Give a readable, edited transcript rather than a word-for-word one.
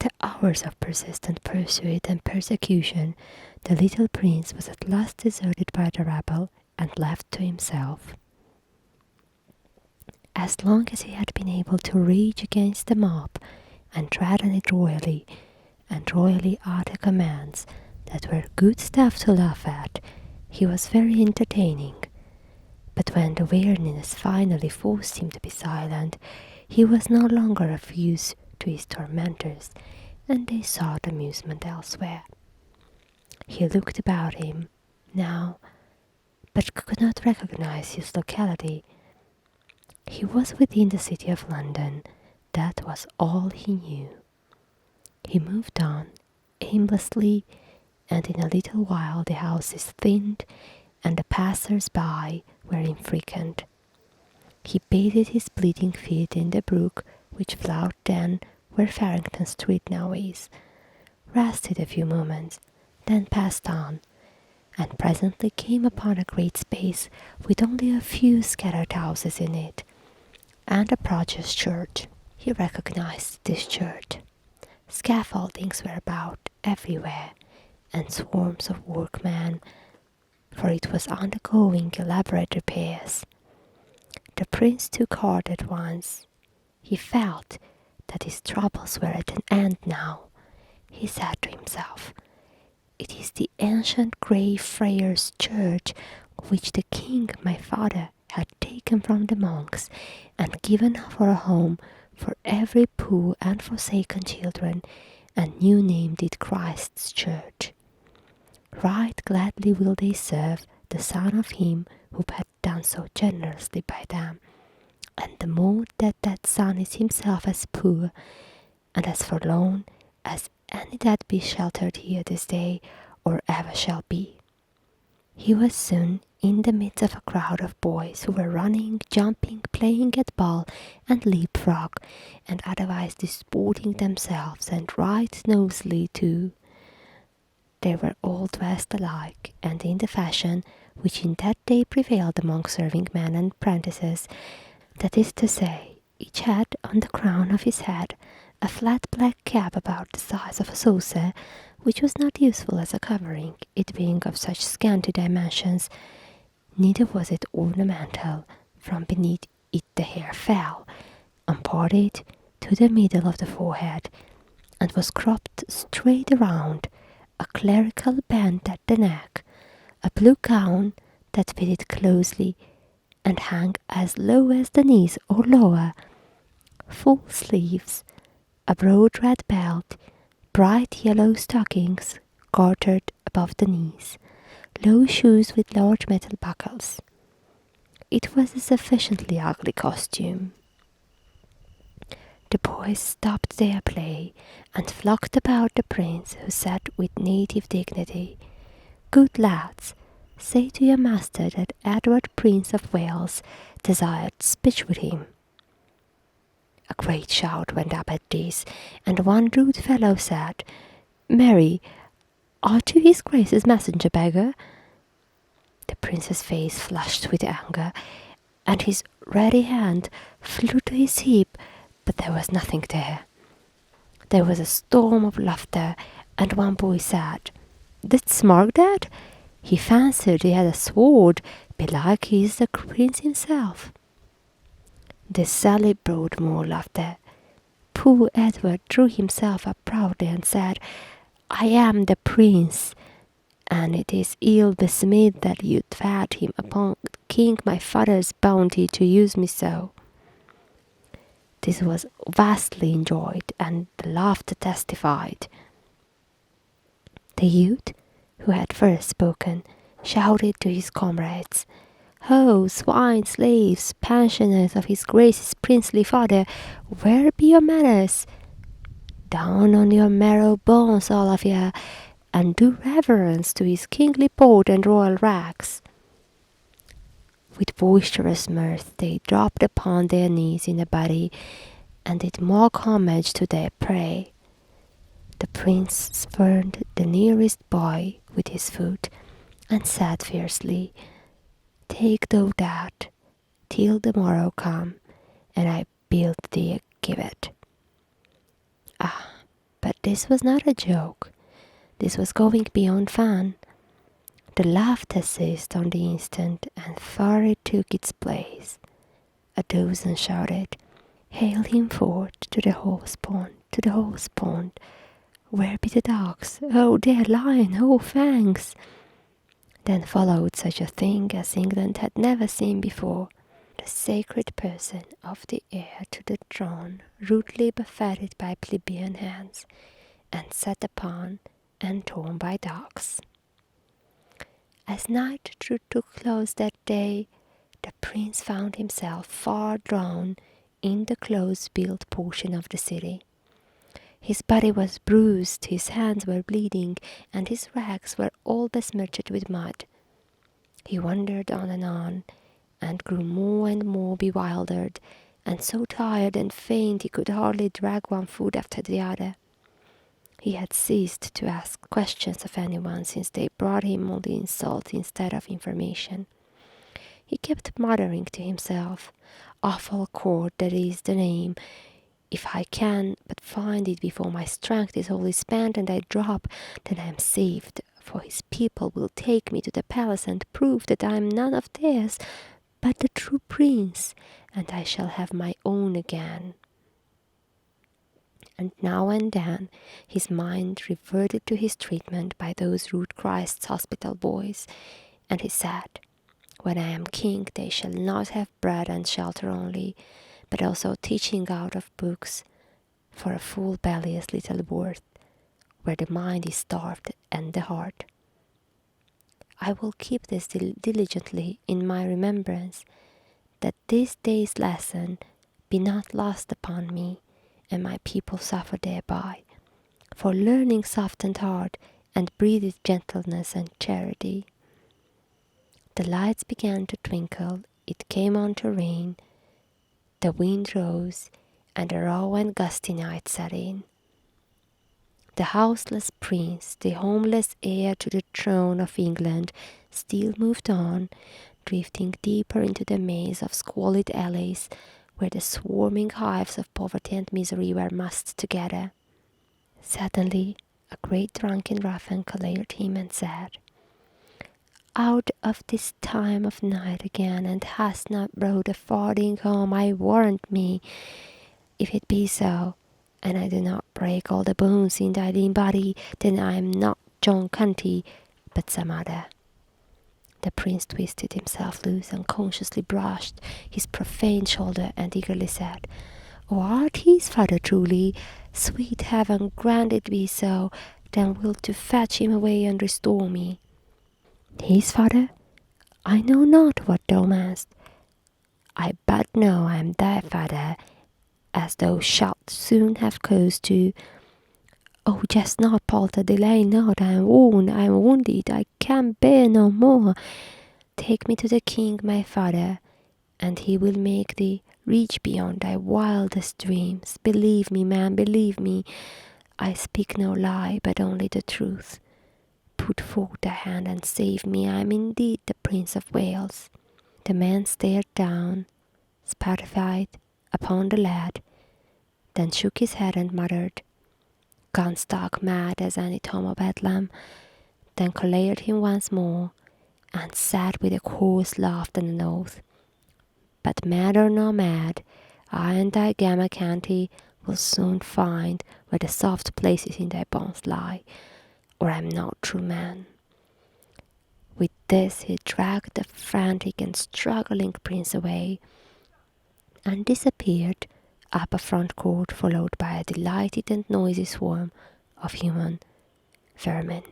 After hours of persistent pursuit and persecution, the little prince was at last deserted by the rabble and left to himself. As long as he had been able to rage against the mob and threaten it royally, and royally utter commands that were good stuff to laugh at, he was very entertaining. But when the weariness finally forced him to be silent, he was no longer of use to his tormentors, and they sought amusement elsewhere. He looked about him now, but could not recognize his locality. He was within the city of London. That was all he knew. He moved on, aimlessly, and in a little while the houses thinned, and the passers-by were infrequent. He bathed his bleeding feet in the brook which flowed then where Farrington Street now is, rested a few moments, then passed on, and presently came upon a great space with only a few scattered houses in it, and a prodigious church. He recognized this church. Scaffoldings were about everywhere, and swarms of workmen, for it was undergoing elaborate repairs. The prince took heart at once. He felt that his troubles were at an end now. He said to himself, "It is the ancient Grey Friars' Church which the king, my father, had taken from the monks and given for a home for every poor and forsaken children, and new named it Christ's Church. Right gladly will they serve the son of him who had done so generously by them, and the more that that son is himself as poor and as forlorn as any that be sheltered here this day or ever shall be." He was soon in the midst of a crowd of boys who were running, jumping, playing at ball and leapfrog, and otherwise disporting themselves, and right nosily too. They were all dressed alike, and in the fashion which in that day prevailed among serving men and apprentices, that is to say, each had on the crown of his head a flat black cap about the size of a saucer, which was not useful as a covering, it being of such scanty dimensions, neither was it ornamental. From beneath it the hair fell, unparted, to the middle of the forehead, and was cropped straight around, a clerical band at the neck, a blue gown that fitted closely and hung as low as the knees or lower, full sleeves, a broad red belt, bright yellow stockings gartered above the knees, low shoes with large metal buckles. It was a sufficiently ugly costume. The boys stopped their play and flocked about the prince, who said with native dignity, "Good lads, say to your master that Edward, Prince of Wales, desired speech with him." A great shout went up at this, and one rude fellow said, "Marry, art you his grace's messenger beggar?" The prince's face flushed with anger, and his ready hand flew to his hip, but there was nothing there. There was a storm of laughter, and one boy said, "Didst mark that? He fancied he had a sword, belike he is the prince himself." This sally brought more laughter. Poor Edward drew himself up proudly and said, "I am the prince, and it is ill besmeed that you fed him upon King my father's bounty to use me so." This was vastly enjoyed, and the laughter testified. The youth, who had first spoken, shouted to his comrades, "Ho, swine, slaves, pensioners of his grace's princely father, where be your manners? Down on your marrow bones, all of ye, and do reverence to his kingly port and royal rags." With boisterous mirth they dropped upon their knees in a body, and did mock homage to their prey. The prince spurned the nearest boy with his foot, and said fiercely, "Take thou that, till the morrow come, and I bid thee give it." "Ah, but this was not a joke. This was going beyond fun. The laughter ceased on the instant, and fury took its place. A dozen shouted, "Hail him forth to the horse pond, to the horse pond! Where be the dogs? Oh, there, lion! Oh, fangs!" Then followed such a thing as England had never seen before. The sacred person of the heir to the throne, rudely buffeted by plebeian hands, and set upon and torn by dogs. As night drew too close that day, the prince found himself far down in the close-built portion of the city. His body was bruised, his hands were bleeding, and his rags were all besmirched with mud. He wandered on, and grew more and more bewildered, and so tired and faint he could hardly drag one foot after the other. He had ceased to ask questions of anyone since they brought him only insult instead of information. He kept muttering to himself, "Awful court, that is the name. If I can but find it before my strength is wholly spent and I drop, then I am saved, for his people will take me to the palace and prove that I am none of theirs, but the true prince, and I shall have my own again." And now and then his mind reverted to his treatment by those rude Christ's hospital boys, and he said, "When I am king they shall not have bread and shelter only, but also teaching out of books, for a full belly is little worth, where the mind is starved and the heart." I will keep this diligently in my remembrance, that this day's lesson be not lost upon me, and my people suffer thereby. For learning softened heart, and breathed gentleness and charity. The lights began to twinkle, it came on to rain, the wind rose, and a raw and gusty night set in. The houseless prince, the homeless heir to the throne of England, still moved on, drifting deeper into the maze of squalid alleys, where the swarming hives of poverty and misery were massed together. Suddenly, a great drunken ruffian cleared him and said, "Out of this time of night again, and hast not brought a farthing home, I warrant me. If it be so, and I do not break all the bones in thy lean body, then I am not John Cunty, but some other." The prince twisted himself loose, unconsciously brushed his profane shoulder, and eagerly said, "O art his father truly? Sweet heaven, grant it be so, then wilt to fetch him away and restore me." "His father? I know not what thou meanest. I but know I am thy father, as thou shalt soon have cause to. Oh, jest not, palter, delay not, I am wounded, I can bear no more. Take me to the king my father, and he will make thee reach beyond thy wildest dreams. Believe me, man, believe me. I speak no lie, but only the truth. Put forth thy hand and save me. I am indeed the Prince of Wales." The man stared down, stupefied, upon the lad, then shook his head and muttered, "Gone stark mad as any Tom of Bedlam," then collared him once more, and said with a coarse laugh and an oath, "But mad or no mad, I and thy Gamma Canty will soon find where the soft places in thy bones lie, or I am not true man." With this he dragged the frantic and struggling prince away, and disappeared up a front court, followed by a delighted and noisy swarm of human vermin.